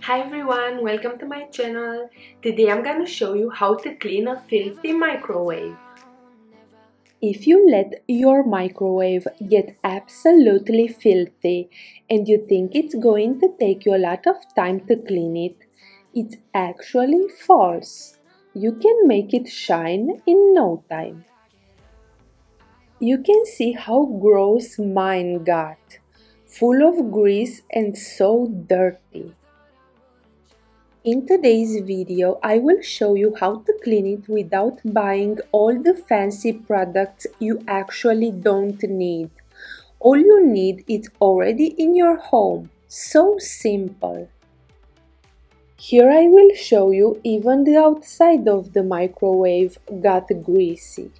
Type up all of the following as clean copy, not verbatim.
Hi everyone, welcome to my channel. Today I'm gonna show you how to clean a filthy microwave. If you let your microwave get absolutely filthy and you think it's going to take you a lot of time to clean it, it's actually false. You can make it shine in no time. You can see how gross mine got, full of grease and so dirty. In today's video, I will show you how to clean it without buying all the fancy products you actually don't need. All you need is already in your home. So simple. Here I will show you even the outside of the microwave got greasy.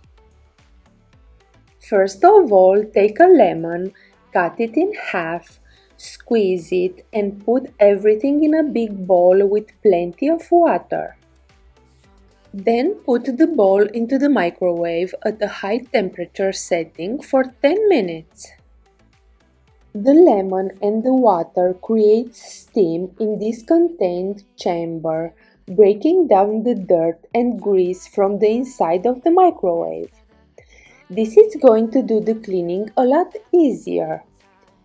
First of all, take a lemon, cut it in half, squeeze it and put everything in a big bowl with plenty of water. Then put the bowl into the microwave at a high temperature setting for 10 minutes. The lemon and the water creates steam in this contained chamber, breaking down the dirt and grease from the inside of the microwave. This is going to do the cleaning a lot easier.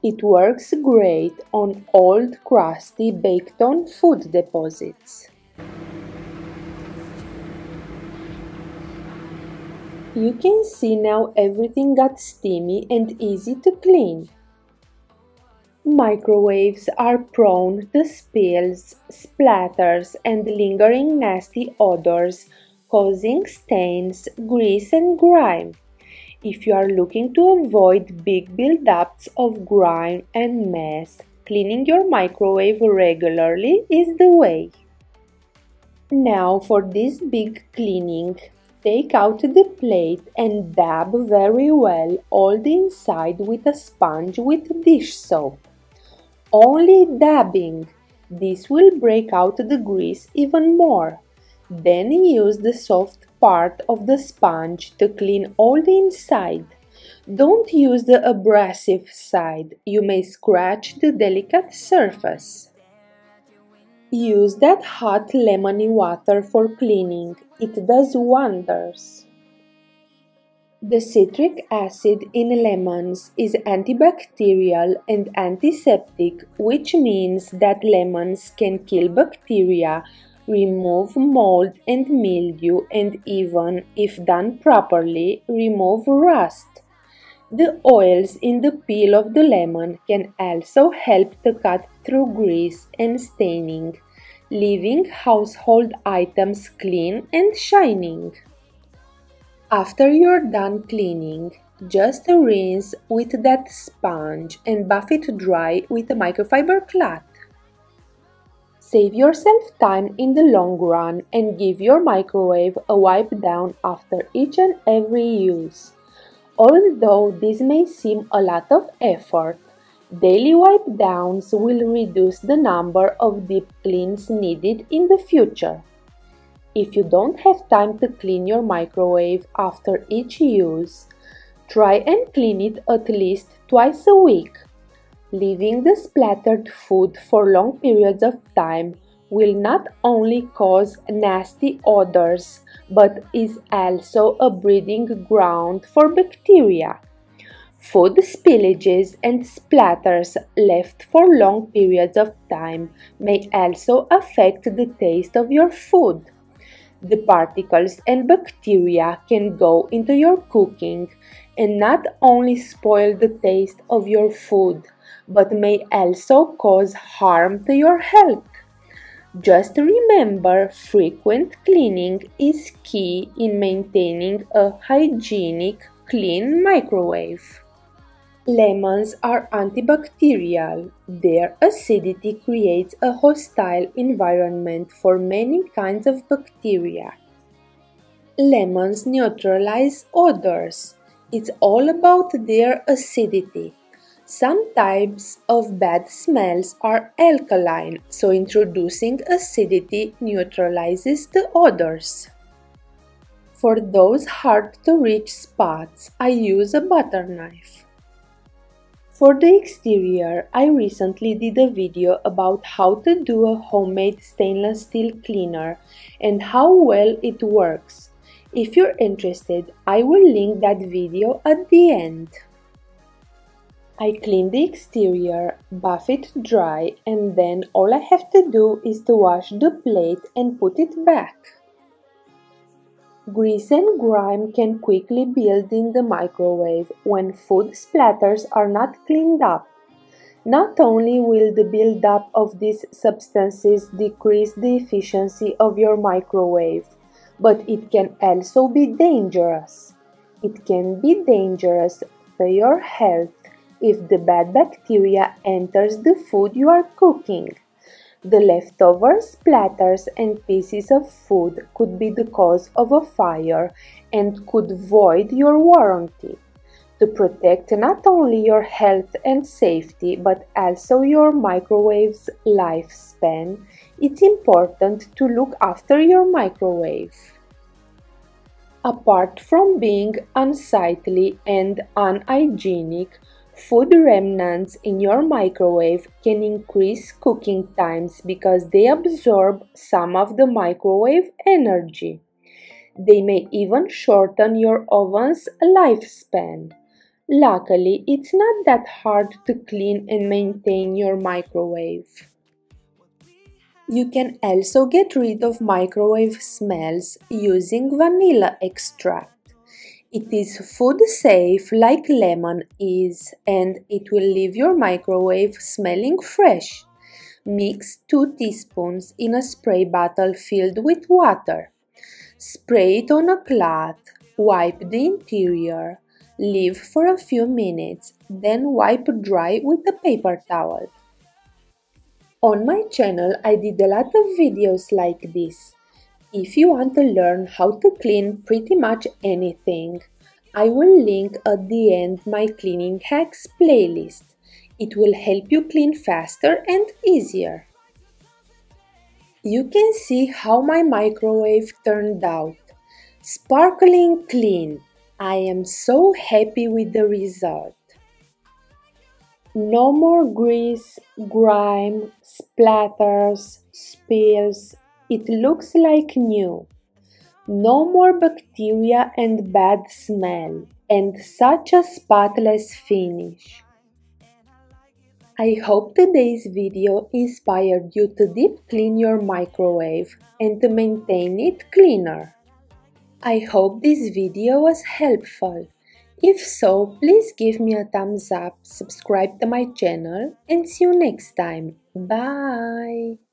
It works great on old, crusty, baked-on food deposits. You can see now everything got steamy and easy to clean. Microwaves are prone to spills, splatters, and lingering nasty odors, causing stains, grease, and grime. If you are looking to avoid big buildups of grime and mess, cleaning your microwave regularly is the way. Now for this big cleaning, take out the plate and dab very well all the inside with a sponge with dish soap. Only dabbing. This will break out the grease even more. Then use the soft part of the sponge to clean all the inside. Don't use the abrasive side, you may scratch the delicate surface. Use that hot lemony water for cleaning, it does wonders. The citric acid in lemons is antibacterial and antiseptic, which means that lemons can kill bacteria, remove mold and mildew, and even, if done properly, remove rust. The oils in the peel of the lemon can also help to cut through grease and staining, leaving household items clean and shining. After you're done cleaning, just rinse with that sponge and buff it dry with a microfiber cloth. Save yourself time in the long run and give your microwave a wipe down after each and every use. Although this may seem a lot of effort, daily wipe downs will reduce the number of deep cleans needed in the future. If you don't have time to clean your microwave after each use, try and clean it at least twice a week. Leaving the splattered food for long periods of time will not only cause nasty odors, but is also a breeding ground for bacteria. Food spillages and splatters left for long periods of time may also affect the taste of your food. The particles and bacteria can go into your cooking and not only spoil the taste of your food, but may also cause harm to your health. Just remember, frequent cleaning is key in maintaining a hygienic, clean microwave. Lemons are antibacterial. Their acidity creates a hostile environment for many kinds of bacteria. Lemons neutralize odors. It's all about their acidity. Some types of bad smells are alkaline, so introducing acidity neutralizes the odors. For those hard-to-reach spots, I use a butter knife. For the exterior, I recently did a video about how to do a homemade stainless steel cleaner and how well it works. If you're interested, I will link that video at the end. I clean the exterior, buff it dry, and then all I have to do is to wash the plate and put it back. Grease and grime can quickly build in the microwave when food splatters are not cleaned up. Not only will the buildup of these substances decrease the efficiency of your microwave, but it can also be dangerous. It can be dangerous to your health if the bad bacteria enters the food you are cooking. The leftover splatters and pieces of food could be the cause of a fire and could void your warranty. To protect not only your health and safety but also your microwave's lifespan, it's important to look after your microwave. Apart from being unsightly and unhygienic, food remnants in your microwave can increase cooking times because they absorb some of the microwave energy. They may even shorten your oven's lifespan. Luckily, it's not that hard to clean and maintain your microwave. You can also get rid of microwave smells using vanilla extract. It is food safe like lemon is, and it will leave your microwave smelling fresh. Mix 2 teaspoons in a spray bottle filled with water. Spray it on a cloth, wipe the interior, leave for a few minutes, then wipe dry with a paper towel. On my channel I did a lot of videos like this. If you want to learn how to clean pretty much anything, I will link at the end my cleaning hacks playlist. It will help you clean faster and easier. You can see how my microwave turned out. Sparkling clean. I am so happy with the result. No more grease, grime, splatters, spills. It looks like new. No more bacteria and bad smell, and such a spotless finish. I hope today's video inspired you to deep clean your microwave and to maintain it cleaner. I hope this video was helpful. If so, please give me a thumbs up, subscribe to my channel, and see you next time. Bye!